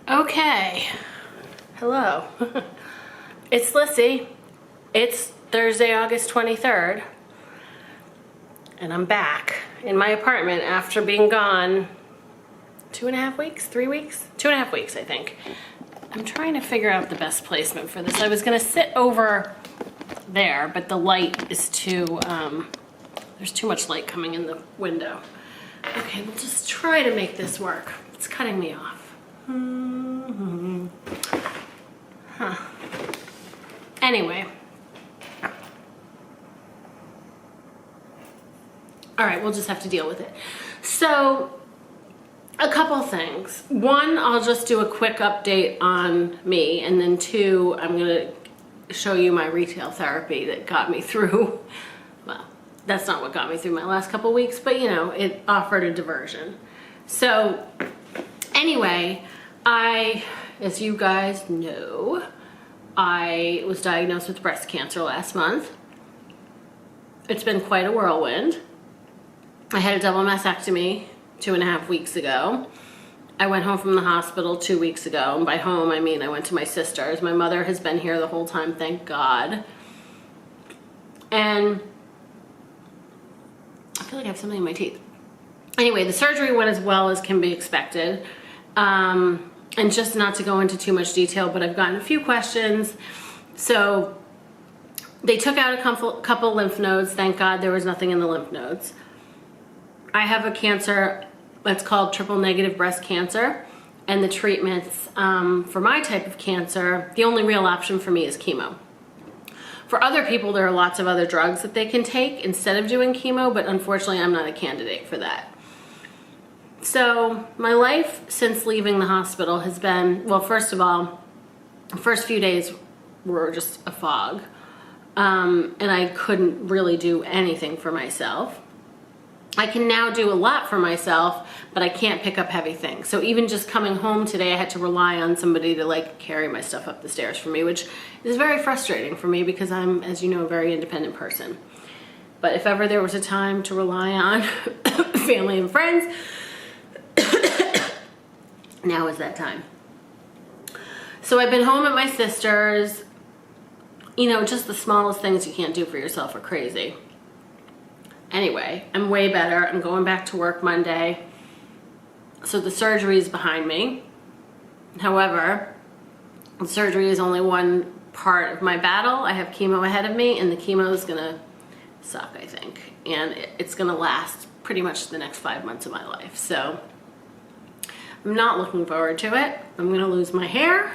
Okay, hello. It's Lissy. It's Thursday, August 23rd, and I'm back in my apartment after being gone 2.5 weeks, 3 weeks? 2.5 weeks, I think. I'm trying to figure out the best placement for this. I was gonna sit over there, but the light is too, there's too much light coming in the window. Okay, we'll just try to make this work. It's cutting me off. Huh. Anyway. All right, we'll just have to deal with it. So, a couple things. One, I'll just do a quick update on me, and then two, I'm gonna show you my retail therapy that got me through, well, that's not what got me through my last couple weeks, but you know, it offered a diversion. So, anyway, as you guys know, I was diagnosed with breast cancer last month. It's been quite a whirlwind. I had a double mastectomy 2.5 weeks ago. I went home from the hospital 2 weeks ago, and by home I mean I went to my sister's. My mother has been here the whole time, thank God. And I feel like I have something in my teeth. Anyway, the surgery went as well as can be expected. And just not to go into too much detail, but I've gotten a few questions. So they took out a couple lymph nodes. Thank God there was nothing in the lymph nodes. I have a cancer that's called triple negative breast cancer, and the treatments for my type of cancer, the only real option for me is chemo. For other people, there are lots of other drugs that they can take instead of doing chemo, but unfortunately I'm not a candidate for that. So my life since leaving the hospital has been, well, first of all, the first few days were just a fog, and I couldn't really do anything for myself. I can now do a lot for myself, but I can't pick up heavy things. So even just coming home today, I had to rely on somebody to like carry my stuff up the stairs for me, which is very frustrating for me because I'm, as you know, a very independent person. But if ever there was a time to rely on family and friends, now is that time. So I've been home at my sister's. You know, just the smallest things you can't do for yourself are crazy. Anyway, I'm way better. I'm going back to work Monday. So the surgery is behind me. However, the surgery is only one part of my battle. I have chemo ahead of me, and the chemo is gonna suck, I think. And it's gonna last pretty much the next 5 months of my life. So I'm not looking forward to it. I'm gonna lose my hair.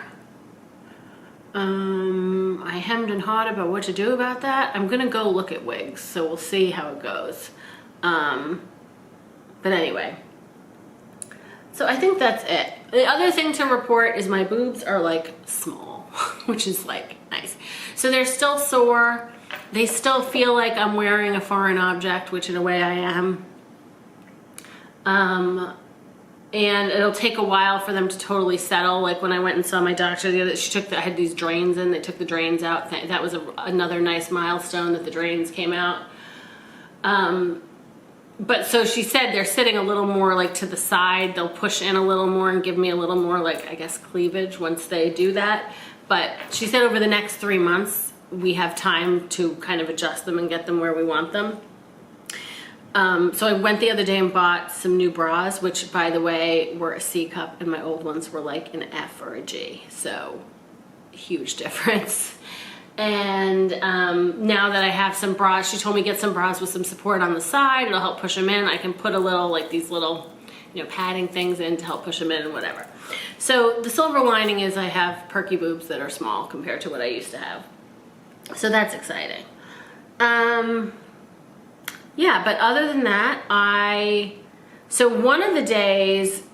I hemmed and hawed about what to do about that. I'm gonna go look at wigs, so we'll see how it goes. But anyway, so I think that's it. The other thing to report is my boobs are like small, which is like nice. So they're still sore. They still feel like I'm wearing a foreign object, which in a way I am. And it'll take a while for them to totally settle. Like when I went and saw my doctor the other, I had these drains in, they took the drains out. That was another nice milestone that the drains came out. But so she said they're sitting a little more like to the side. They'll push in a little more and give me a little more like, I guess, cleavage once they do that. But she said over the next 3 months, we have time to kind of adjust them and get them where we want them. So I went the other day and bought some new bras, which by the way were a C cup, and my old ones were like an F or a G. So huge difference. And now that I have some bras, she told me get some bras with some support on the side. It'll help push them in. I can put a little, like these little, you know, padding things in to help push them in and whatever. So the silver lining is I have perky boobs that are small compared to what I used to have. So that's exciting. Yeah, but other than that, so one of the days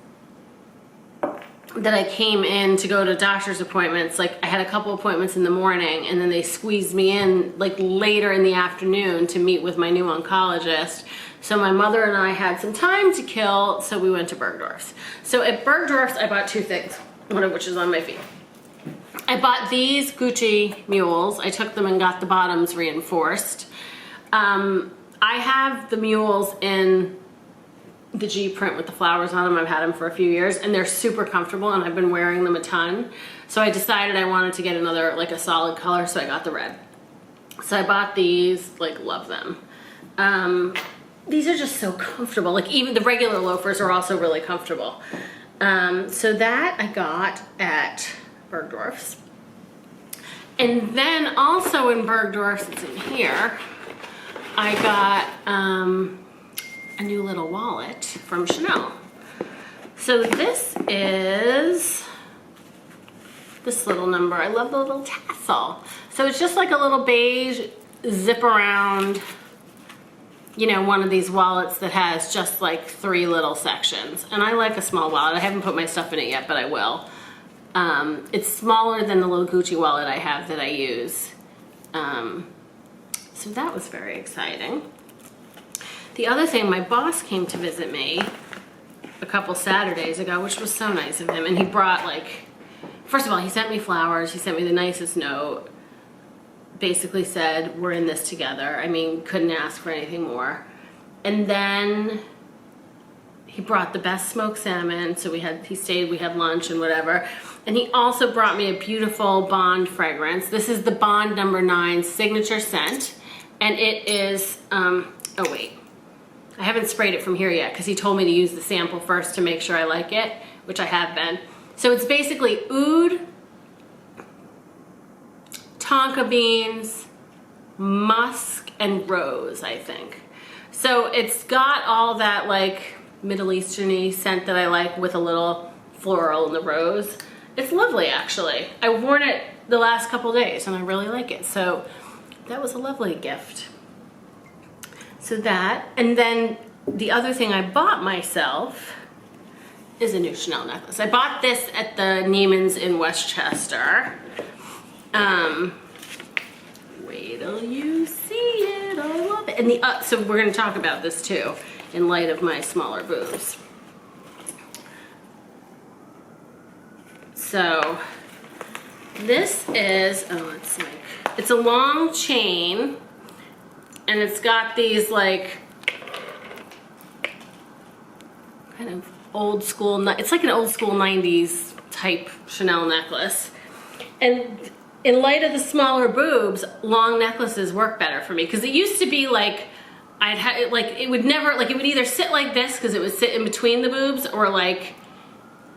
that I came in to go to doctor's appointments, like I had a couple appointments in the morning, and then they squeezed me in like later in the afternoon to meet with my new oncologist. So my mother and I had some time to kill, so we went to Bergdorf's. So at Bergdorf's, I bought two things, one of which is on my feet. I bought these Gucci mules. I took them and got the bottoms reinforced. I have the mules in the G print with the flowers on them. I've had them for a few years and they're super comfortable and I've been wearing them a ton. So I decided I wanted to get another, like a solid color, so I got the red. So I bought these, like love them. These are just so comfortable. Like even the regular loafers are also really comfortable. So that I got at Bergdorf's. And then also in Bergdorf's, it's in here, I got a new little wallet from Chanel. So this is this little number. I love the little tassel. So it's just like a little beige zip around, you know, one of these wallets that has just like 3 little sections. And I like a small wallet. I haven't put my stuff in it yet, but I will. It's smaller than the little Gucci wallet I have that I use. So that was very exciting. The other thing, my boss came to visit me a couple Saturdays ago, which was so nice of him. And he brought like, first of all, he sent me flowers. He sent me the nicest note. Basically said, we're in this together. I mean, couldn't ask for anything more. And then he brought the best smoked salmon. So he stayed, we had lunch and whatever. And he also brought me a beautiful Bond fragrance. This is the Bond No. 9 signature scent. And it is, oh wait, I haven't sprayed it from here yet because he told me to use the sample first to make sure I like it, which I have been. So it's basically oud, tonka beans, musk, and rose, I think. So it's got all that like Middle Eastern-y scent that I like with a little floral in the rose. It's lovely, actually. I've worn it the last couple days and I really like it. So that was a lovely gift. So that, and then the other thing I bought myself is a new Chanel necklace. I bought this at the Neiman's in Westchester. Wait till you see it. I love it. And so we're going to talk about this too in light of my smaller boobs. So this is, it's a long chain and it's got these like kind of old school, it's like an old school 90s type Chanel necklace. And in light of the smaller boobs, long necklaces work better for me because it used to be like it would never, like it would either sit like this because it would sit in between the boobs or like,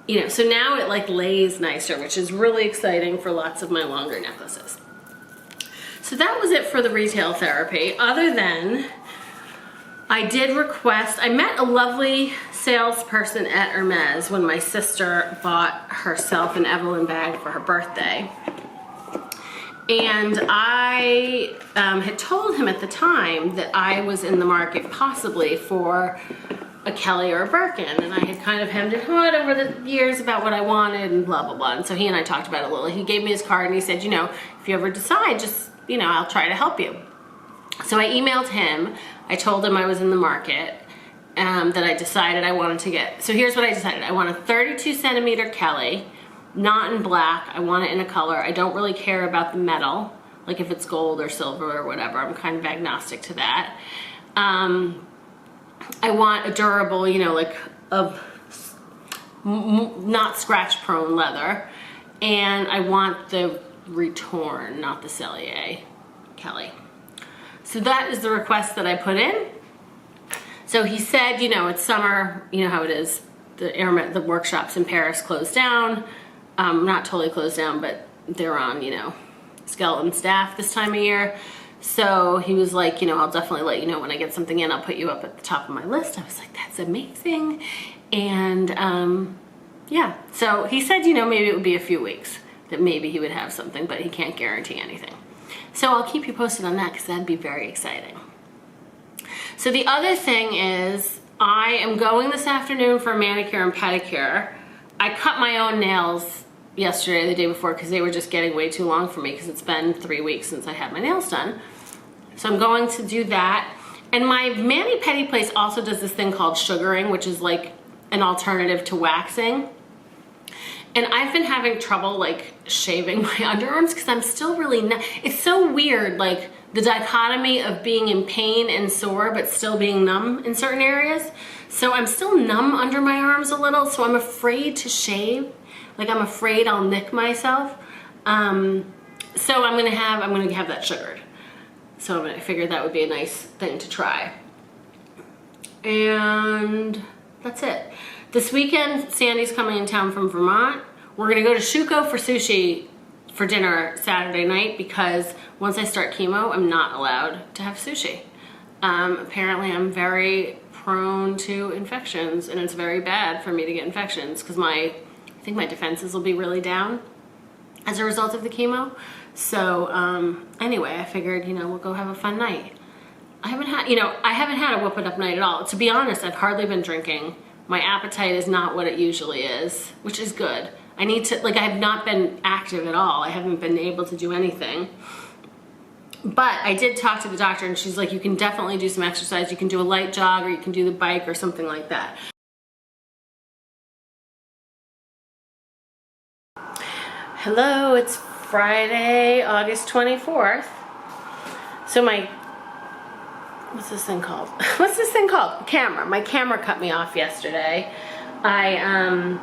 you know, so now it like lays nicer, which is really exciting for lots of my longer necklaces. So that was it for the retail therapy. Other than I did request, I met a lovely salesperson at Hermés when my sister bought herself an Evelyn bag for her birthday. And I had told him at the time that I was in the market possibly for a Kelly or a Birkin, and I had kind of hemmed and hawed over the years about what I wanted and blah, blah, blah. And so he and I talked about it a little. He gave me his card and he said, you know, if you ever decide, just, you know, I'll try to help you. So I emailed him. I told him I was in the market, that I decided I wanted to get. So here's what I decided. I want a 32 centimeter Kelly, not in black. I want it in a color. I don't really care about the metal, like if it's gold or silver or whatever. I'm kind of agnostic to that. I want a durable, you know, like not scratch prone leather. And I want the Retorn, not the Cellier Kelly. So that is the request that I put in. So he said, you know, it's summer, you know how it is. The workshops in Paris closed down. Not totally closed down, but they're on, you know, skeleton staff this time of year. So he was like, you know, I'll definitely let you know when I get something in. I'll put you up at the top of my list. I was like, that's amazing. And yeah, so he said, you know, maybe it would be a few weeks that maybe he would have something, but he can't guarantee anything. So I'll keep you posted on that because that'd be very exciting. So the other thing is I am going this afternoon for a manicure and pedicure. I cut my own nails yesterday, the day before, because they were just getting way too long for me because it's been 3 weeks since I had my nails done. So I'm going to do that. And my mani-pedi place also does this thing called sugaring, which is like an alternative to waxing. And I've been having trouble like shaving my underarms because I'm still really not, it's so weird, like the dichotomy of being in pain and sore but still being numb in certain areas. So So I'm still numb under my arms a little, so I'm afraid to shave. Like, I'm afraid I'll nick myself. So I'm gonna have that sugared. So I figured that would be a nice thing to try. And that's it. This weekend, Sandy's coming in town from Vermont. We're gonna go to Shuko for sushi for dinner Saturday night because once I start chemo, I'm not allowed to have sushi. Apparently I'm very prone to infections, and it's very bad for me to get infections because I think my defenses will be really down as a result of the chemo. So anyway, I figured, we'll go have a fun night. I haven't had a whoop it up night at all. To be honest, I've hardly been drinking. My appetite is not what it usually is, which is good. I have not been active at all. I haven't been able to do anything. But I did talk to the doctor, and she's like, you can definitely do some exercise. You can do a light jog, or you can do the bike or something like that. Hello, it's Friday, August 24th. So what's this thing called? What's this thing called? Camera. My camera cut me off yesterday. I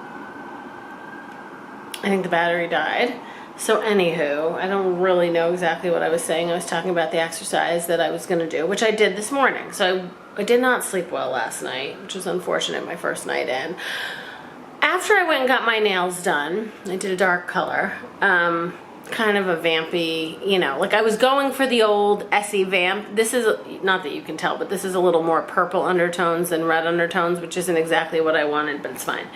think the battery died. So anywho, I don't really know exactly what I was saying. I was talking about the exercise that I was going to do, which I did this morning. So I did not sleep well last night, which was unfortunate, my first night in. After I went and got my nails done, I did a dark color, kind of a vampy, like I was going for the old Essie vamp. This is, not that you can tell, but this is a little more purple undertones than red undertones, which isn't exactly what I wanted, but it's fine.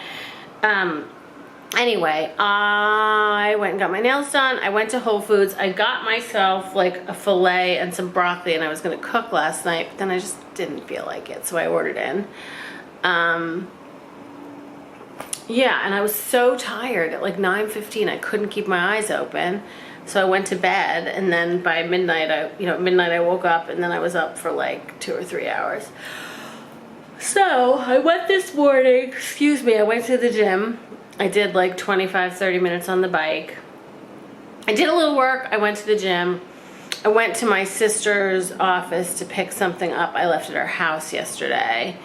Anyway, I went and got my nails done. I went to Whole Foods. I got myself like a filet and some broccoli, and I was going to cook last night, but then I just didn't feel like it, so I ordered in. Yeah, and I was so tired at like 9:15. I couldn't keep my eyes open, so I went to bed, and then by midnight, I woke up, and then I was up for like 2 or 3 hours. So I went this morning. I went to the gym. I did like 25-30 minutes on the bike. I did a little work. I went to the gym. I went to my sister's office to pick something up I left at her house yesterday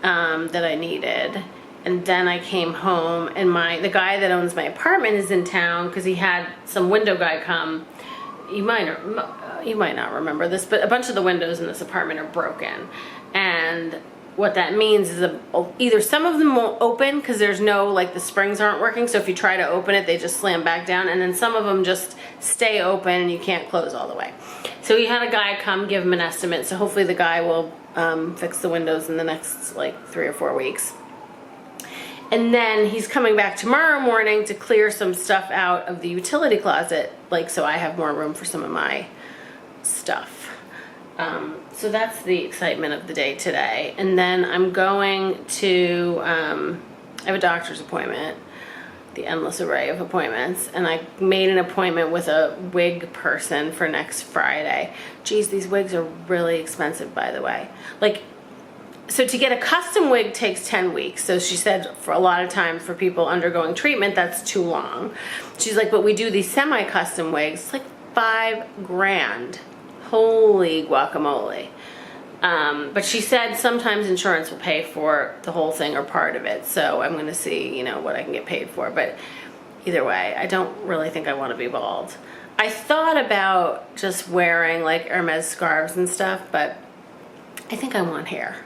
that I needed. And then I came home, and the guy that owns my apartment is in town because he had some window guy come. You might not remember this, but a bunch of the windows in this apartment are broken. And what that means is either some of them won't open because there's the springs aren't working. So if you try to open it, they just slam back down. And then some of them just stay open and you can't close all the way. So he had a guy come give him an estimate. So hopefully the guy will fix the windows in the next 3 or 4 weeks. And then he's coming back tomorrow morning to clear some stuff out of the utility closet, so I have more room for some of my stuff. So that's the excitement of the day today. And then I'm going to, I have a doctor's appointment, the endless array of appointments, and I made an appointment with a wig person for next Friday. Geez, these wigs are really expensive, by the way. So to get a custom wig takes 10 weeks. So she said for a lot of times for people undergoing treatment, that's too long. She's like, but we do these semi-custom wigs. It's like $5,000. Holy guacamole. But she said sometimes insurance will pay for the whole thing or part of it. So I'm going to see, what I can get paid for. But either way, I don't really think I want to be bald. I thought about just wearing Hermés scarves and stuff, but I think I want hair.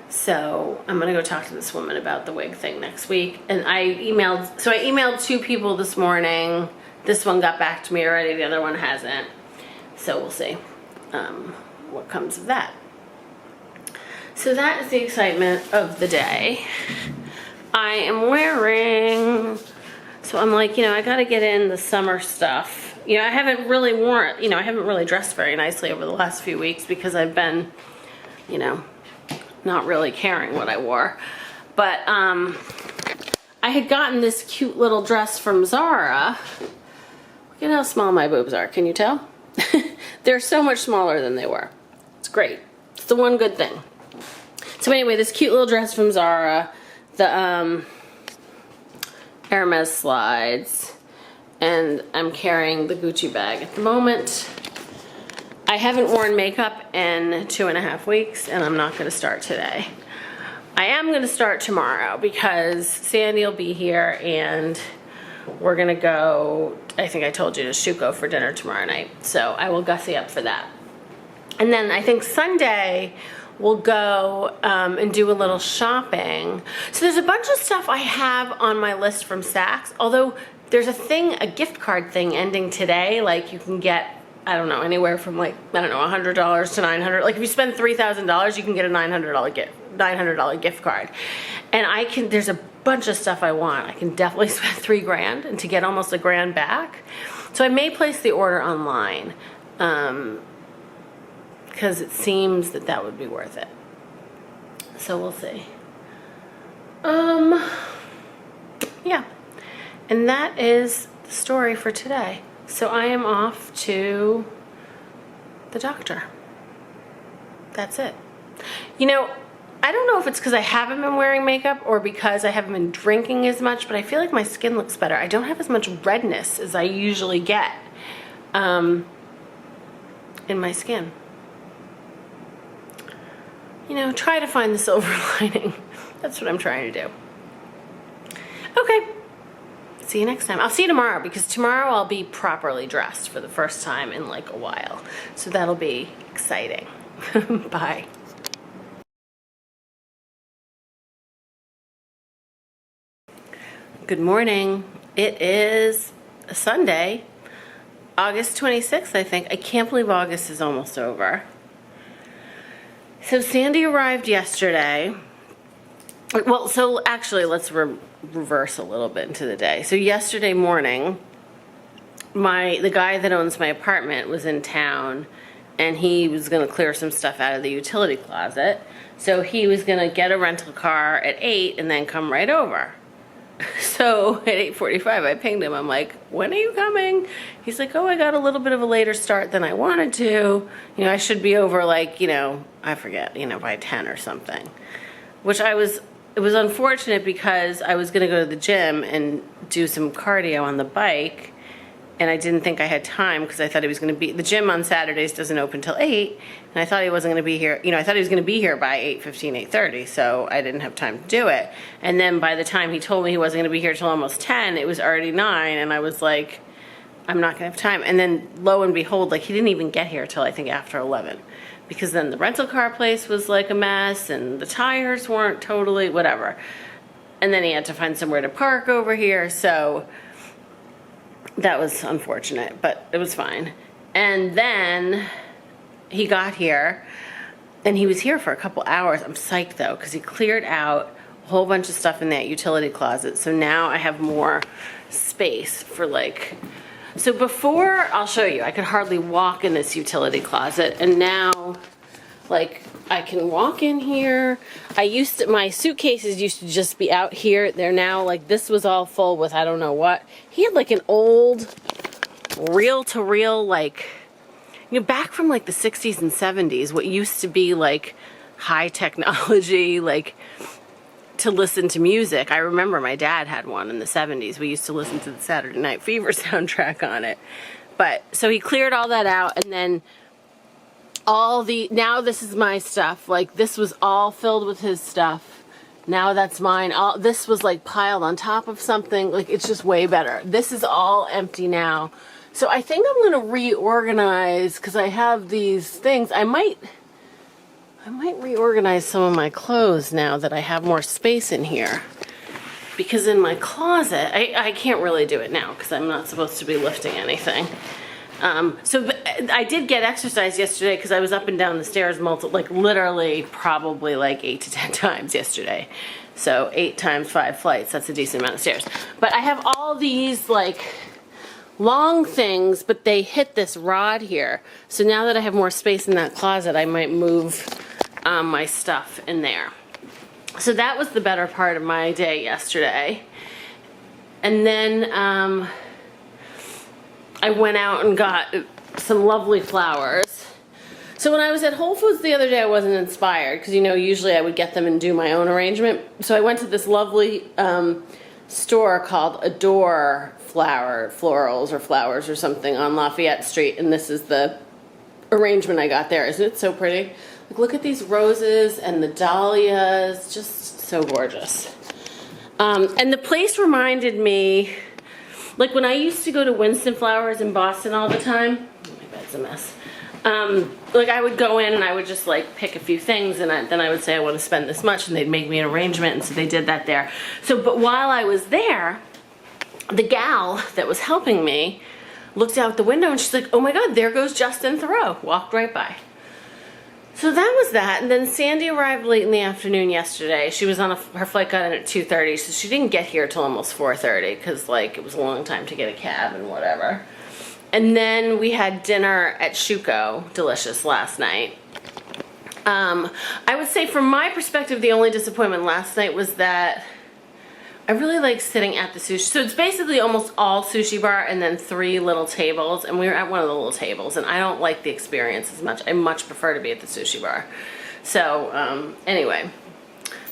So I'm gonna go talk to this woman about the wig thing next week. And I emailed 2 people this morning. This one got back to me already, the other one hasn't. So we'll see what comes of that. So that is the excitement of the day. I am wearing, so I'm I gotta get in the summer stuff. I haven't really I haven't really dressed very nicely over the last few weeks because I've been, not really caring what I wore. But I had gotten this cute little dress from Zara. Look at how small my boobs are. Can you tell? They're so much smaller than they were. It's great. It's the one good thing. So anyway, this cute little dress from Zara. The Hermès slides. And I'm carrying the Gucci bag at the moment. I haven't worn makeup in 2.5 weeks, and I'm not going to start today. I am going to start tomorrow because Sandy will be here and we're going to go, I think I told you, to Shuko for dinner tomorrow night. So I will gussy up for that. And then I think Sunday we'll go and do a little shopping. So there's a bunch of stuff I have on my list from Saks, although there's a gift card thing ending today. Like you can get, I don't know, anywhere from like, I don't know, $100 to $900. Like if you spend $3,000, you can get a $900 gift card. And there's a bunch of stuff I want. I can definitely spend $3,000 and to get almost $1,000 back. So I may place the order online because it seems that would be worth it. So we'll see. Yeah. And that is the story for today. So I am off to the doctor. That's it. You know, I don't know if it's because I haven't been wearing makeup or because I haven't been drinking as much, but I feel like my skin looks better. I don't have as much redness as I usually get in my skin. You know, try to find the silver lining. That's what I'm trying to do. Okay. See you next time. I'll see you tomorrow because tomorrow I'll be properly dressed for the first time in like a while. So that'll be exciting. Bye. Good morning. It is a Sunday, August 26th, I think. I can't believe August is almost over. So Sandy arrived yesterday. Well, so actually let's reverse a little bit into the day. So yesterday morning, the guy that owns my apartment was in town and he was going to clear some stuff out of the utility closet. So he was going to get a rental car at 8 and then come right over. So at 8:45 I pinged him. I'm like, when are you coming? He's like, oh, I got a little bit of a later start than I wanted to. You know, I should be over like, you know, I forget, you know, by 10 or something. Which it was unfortunate because I was going to go to the gym and do some cardio on the bike. And I didn't think I had time because I thought he was going to be, the gym on Saturdays doesn't open till 8. And I thought he wasn't going to be here, you know, I thought he was going to be here by 8:15, 8:30. So I didn't have time to do it. And then by the time he told me he wasn't going to be here till almost 10, it was already 9. And I was like, I'm not going to have time. And then lo and behold, like he didn't even get here till I think after 11. Because then the rental car place was like a mess and the tires weren't totally, whatever. And then he had to find somewhere to park over here. So that was unfortunate, but it was fine. And then he got here and he was here for a couple hours. I'm psyched though, because he cleared out a whole bunch of stuff in that utility closet. So now I have more space for like, so before, I'll show you, I could hardly walk in this utility closet. And now, like, I can walk in here. My suitcases used to just be out here. They're now, like, this was all full with I don't know what. He had, like, an old reel-to-reel, like, you know, back from, like, the 60s and 70s, what used to be, like, high technology, like, to listen to music. I remember my dad had one in the 70s. We used to listen to the Saturday Night Fever soundtrack on it. But, so he cleared all that out, and then now this is my stuff. Like, this was all filled with his stuff. Now that's mine. This was like piled on top of something. Like, it's just way better. This is all empty now. So I think I'm going to reorganize because I have these things. I might reorganize some of my clothes now that I have more space in here. Because in my closet, I can't really do it now because I'm not supposed to be lifting anything. So I did get exercise yesterday because I was up and down the stairs literally probably like 8 to 10 times yesterday. So 8 times 5 flights, that's a decent amount of stairs. But I have all these like long things, but they hit this rod here. So now that I have more space in that closet, I might move my stuff in there. So that was the better part of my day yesterday. And then I went out and got some lovely flowers. So when I was at Whole Foods the other day, I wasn't inspired because, you know, usually I would get them and do my own arrangement. So I went to this lovely store called Adore Florals or something on Lafayette Street, and this is the arrangement I got there. Isn't it so pretty? Like, look at these roses and the dahlias, just so gorgeous. And the place reminded me, like when I used to go to Winston Flowers in Boston all the time. Oh, my bed's a mess. Like I would go in and I would just like pick a few things, and then I would say I want to spend this much, and they'd make me an arrangement, and so they did that there. So, but while I was there, the gal that was helping me looked out the window and she's like, oh my God, there goes Justin Thoreau. Walked right by. So that was that. And then Sandy arrived late in the afternoon yesterday. She was on her flight got in at 2:30, so she didn't get here till almost 4:30 because like it was a long time to get a cab and whatever. And then we had dinner at Shuko, delicious, last night. I would say from my perspective, the only disappointment last night was that I really like sitting at the sushi. So it's basically almost all sushi bar and then 3 little tables. And we were at one of the little tables, and I don't like the experience as much. I much prefer to be at the sushi bar. So anyway,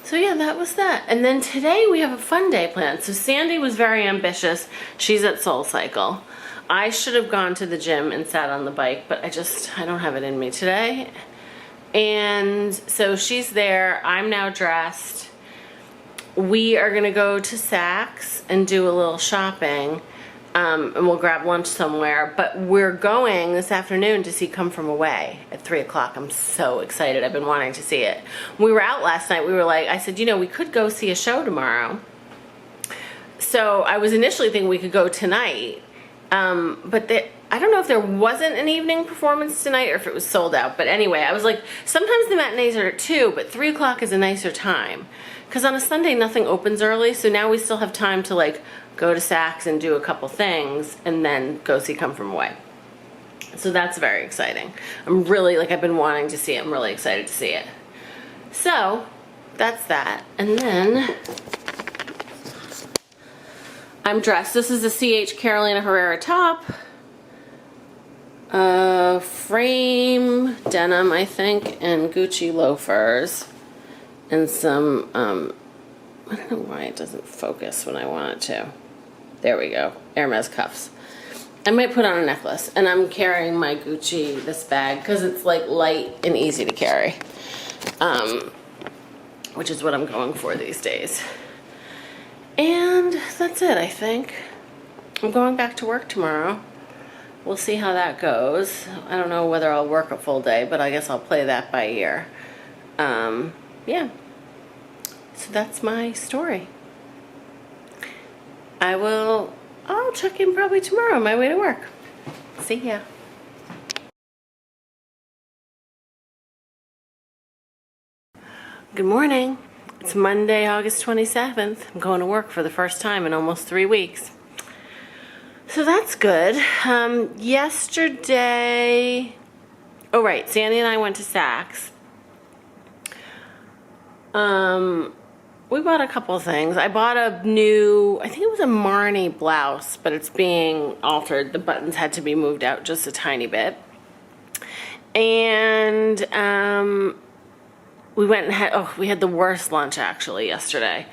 so yeah, that was that. And then today we have a fun day planned. So Sandy was very ambitious. She's at SoulCycle. I should have gone to the gym and sat on the bike, but I don't have it in me today. And so she's there. I'm now dressed. We are gonna go to Saks and do a little shopping, and we'll grab lunch somewhere. But we're going this afternoon to see Come From Away at 3 o'clock. I'm so excited. I've been wanting to see it. When we were out last night, we were like, I said, you know, we could go see a show tomorrow. So I was initially thinking we could go tonight, but I don't know if there wasn't an evening performance tonight or if it was sold out. But anyway, I was like, sometimes the matinees are at 2, but 3 o'clock is a nicer time. Because on a Sunday, nothing opens early, so now we still have time to like go to Saks and do a couple things and then go see Come From Away. So that's very exciting. I'm really, like, I've been wanting to see it. I'm really excited to see it. So that's that. And then I'm dressed. This is a CH Carolina Herrera top. Frame denim, I think, and Gucci loafers. And some, I don't know why it doesn't focus when I want it to. There we go, Hermés cuffs. I might put on a necklace, and I'm carrying my Gucci, this bag, because it's like light and easy to carry, which is what I'm going for these days. And that's it, I think. I'm going back to work tomorrow. We'll see how that goes. I don't know whether I'll work a full day, but I guess I'll play that by ear. Yeah. So that's my story. I'll check in probably tomorrow on my way to work. See ya. Good morning. It's Monday, August 27th. I'm going to work for the first time in almost 3 weeks. So that's good. Yesterday, oh right, Sandy and I went to Saks. We bought a couple of things. I bought a new, I think it was a Marnie blouse, but it's being altered. The buttons had to be moved out just a tiny bit. And we went and we had the worst lunch actually yesterday.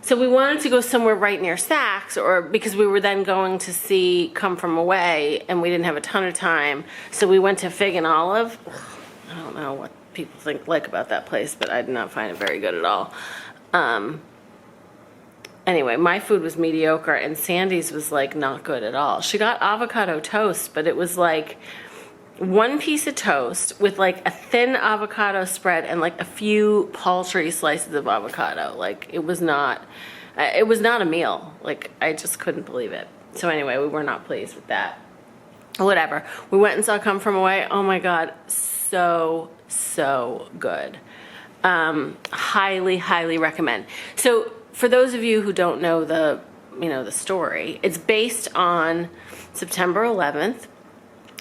So we wanted to go somewhere right near Saks, because we were then going to see Come From Away, and we didn't have a ton of time. So we went to Fig and Olive. I don't know what people like about that place, but I did not find it very good at all. Anyway, my food was mediocre, and Sandy's was like not good at all. She got avocado toast, but it was like 1 piece of toast with like a thin avocado spread and like a few paltry slices of avocado. Like it was not a meal. Like I just couldn't believe it. So anyway, we were not pleased with that. Whatever. We went and saw Come From Away. Oh my God, so good. Highly, highly recommend. So for those of you who don't know the story, it's based on September 11th.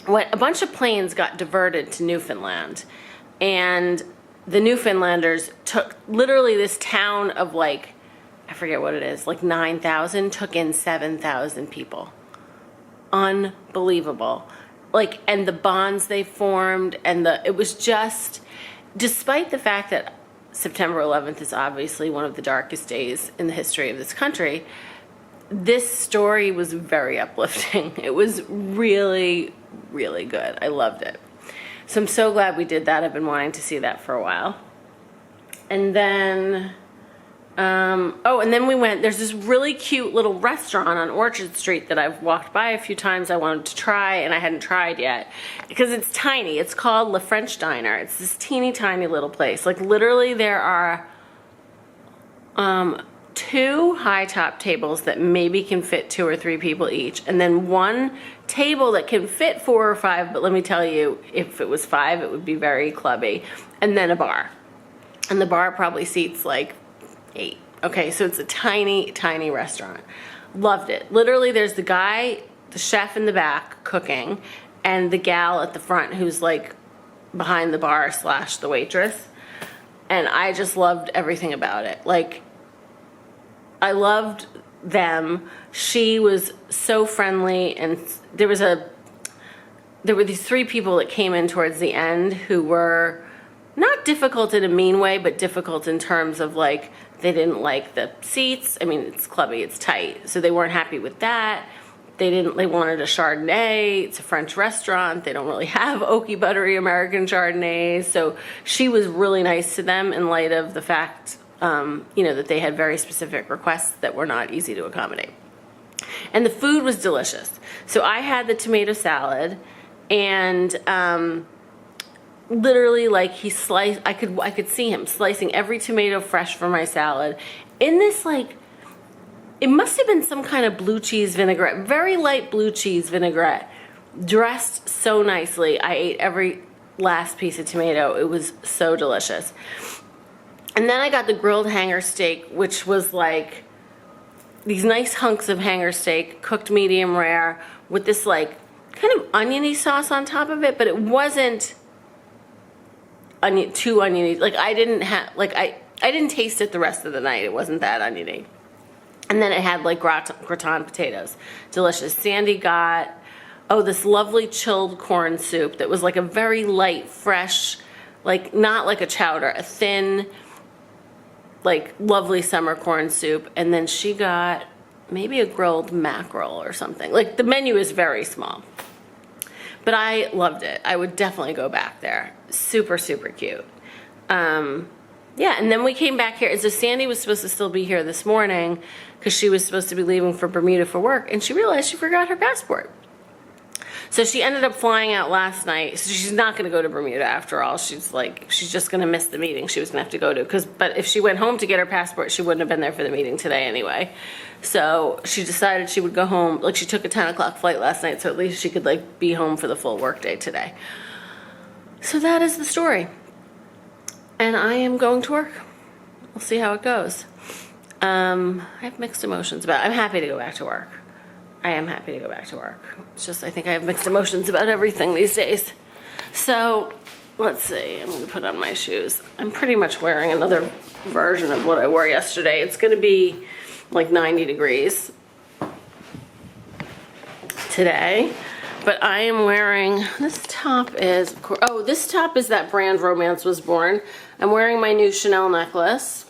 When a bunch of planes got diverted to Newfoundland, and the Newfoundlanders took literally this town of like, I forget what it is, like 9,000, took in 7,000 people. Unbelievable. Like, and the bonds they formed, and it was just, despite the fact that September 11th is obviously one of the darkest days in the history of this country, this story was very uplifting. It was really, really good. I loved it. So I'm so glad we did that. I've been wanting to see that for a while. And then, and then we went, there's this really cute little restaurant on Orchard Street that I've walked by a few times. I wanted to try, and I hadn't tried yet because it's tiny. It's called La French Diner. It's this teeny tiny little place. Like literally there are 2 high top tables that maybe can fit 2 or 3 people each, and then 1 table that can fit 4 or 5, but let me tell you, if it was 5, it would be very clubby, and then a bar. And the bar probably seats like 8. Okay, so it's a tiny, tiny restaurant. Loved it. Literally, there's the guy, the chef in the back cooking, and the gal at the front who's like behind the bar / the waitress. And I just loved everything about it. Like, I loved them. She was so friendly, and there were these 3 people that came in towards the end who were not difficult in a mean way, but difficult in terms of like they didn't like the seats. I mean, it's clubby, it's tight, so they weren't happy with that. They wanted a Chardonnay. It's a French restaurant. They don't really have oaky, buttery American Chardonnays. So she was really nice to them in light of the fact, that they had very specific requests that were not easy to accommodate. And the food was delicious. So I had the tomato salad, and literally, like, he sliced. I could see him slicing every tomato fresh for my salad in this, like, it must have been some kind of blue cheese vinaigrette, very light blue cheese vinaigrette, dressed so nicely. I ate every last piece of tomato. It was so delicious. And then I got the grilled hanger steak, which was like these nice hunks of hanger steak, cooked medium rare, with this like kind of oniony sauce on top of it, but it wasn't too oniony. Like I didn't taste it the rest of the night. It wasn't that oniony. And then it had like gratin potatoes. Delicious. Sandy got, this lovely chilled corn soup that was like a very light, fresh, like not like a chowder, a thin, like lovely summer corn soup. And then she got maybe a grilled mackerel or something. Like the menu is very small. But I loved it. I would definitely go back there. Super, super cute. Yeah, and then we came back here. So Sandy was supposed to still be here this morning because she was supposed to be leaving for Bermuda for work, and she realized she forgot her passport. So she ended up flying out last night. So she's not going to go to Bermuda after all. She's just going to miss the meeting she was going to have to go to. But if she went home to get her passport, she wouldn't have been there for the meeting today anyway. So she decided she would go home. Like, she took a 10 o'clock flight last night, so at least she could like be home for the full workday today. So that is the story. And I am going to work. We'll see how it goes. I have mixed emotions about it. I'm happy to go back to work. I am happy to go back to work. It's just I think I have mixed emotions about everything these days. So let's see. I'm going to put on my shoes. I'm pretty much wearing another version of what I wore yesterday. It's going to be like 90 degrees today. But I am wearing, this top is, of course, this top is that brand Romance Was Born. I'm wearing my new Chanel necklace.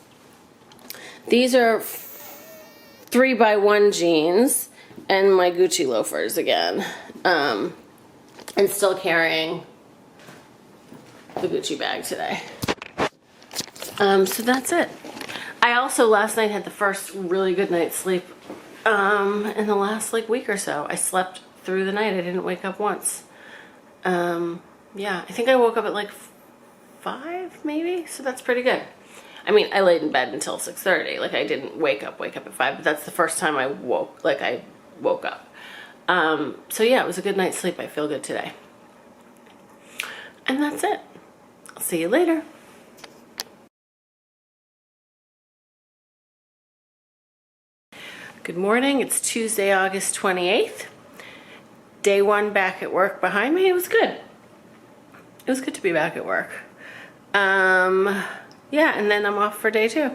These are 3x1 jeans and my Gucci loafers again. And still carrying the Gucci bag today. So that's it. I also last night had the first really good night's sleep in the last like week or so. I slept through the night. I didn't wake up once. Yeah, I think I woke up at like 5 maybe, so that's pretty good. I mean, I laid in bed until 6:30. Like, I didn't wake up at 5, but that's the first time I woke up. So yeah, it was a good night's sleep. I feel good today. And that's it. I'll see you later. Good morning. It's Tuesday, August 28th. Day 1 back at work behind me. It was good. It was good to be back at work. Yeah, and then I'm off for day 2.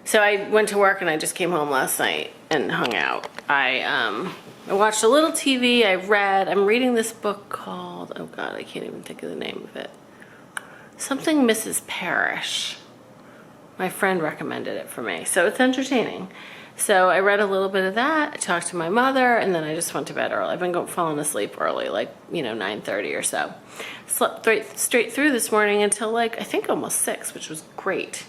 So I went to work and I just came home last night and hung out. I watched a little TV. I'm reading this book called, oh God, I can't even think of the name of it. Something Mrs. Parrish. My friend recommended it for me, so it's entertaining. So I read a little bit of that, I talked to my mother, and then I just went to bed early. I've been falling asleep early, like, 9:30 or so. Slept straight through this morning until like, I think almost 6, which was great.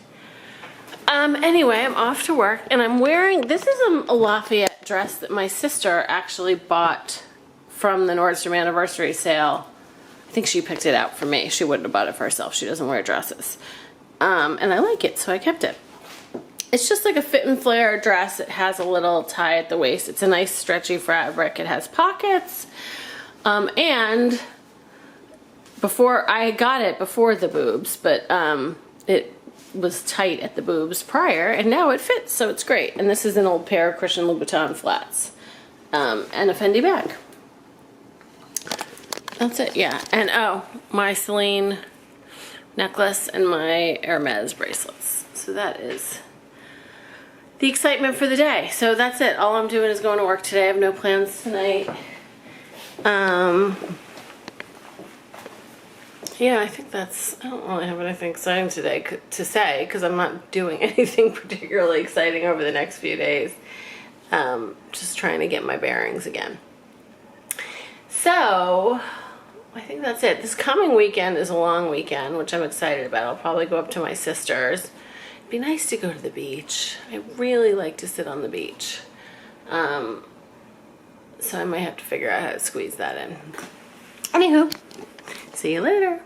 Anyway, I'm off to work, and I'm wearing, this is a Lafayette dress that my sister actually bought from the Nordstrom anniversary sale. I think she picked it out for me. She wouldn't have bought it for herself. She doesn't wear dresses. And I like it, so I kept it. It's just like a fit and flare dress. It has a little tie at the waist. It's a nice stretchy fabric. It has pockets. And before, I got it before the boobs, but it was tight at the boobs prior, and now it fits, so it's great. And this is an old pair of Christian Louboutin flats. And a Fendi bag. That's it, yeah. And oh, my Céline necklace and my Hermés bracelets. So that is the excitement for the day. So that's it. All I'm doing is going to work today. I have no plans tonight. Yeah, I think that's, I don't really have anything exciting today to say, because I'm not doing anything particularly exciting over the next few days. Just trying to get my bearings again. So I think that's it. This coming weekend is a long weekend, which I'm excited about. I'll probably go up to my sister's. It'd be nice to go to the beach. I really like to sit on the beach. So I might have to figure out how to squeeze that in. Anywho, see you later.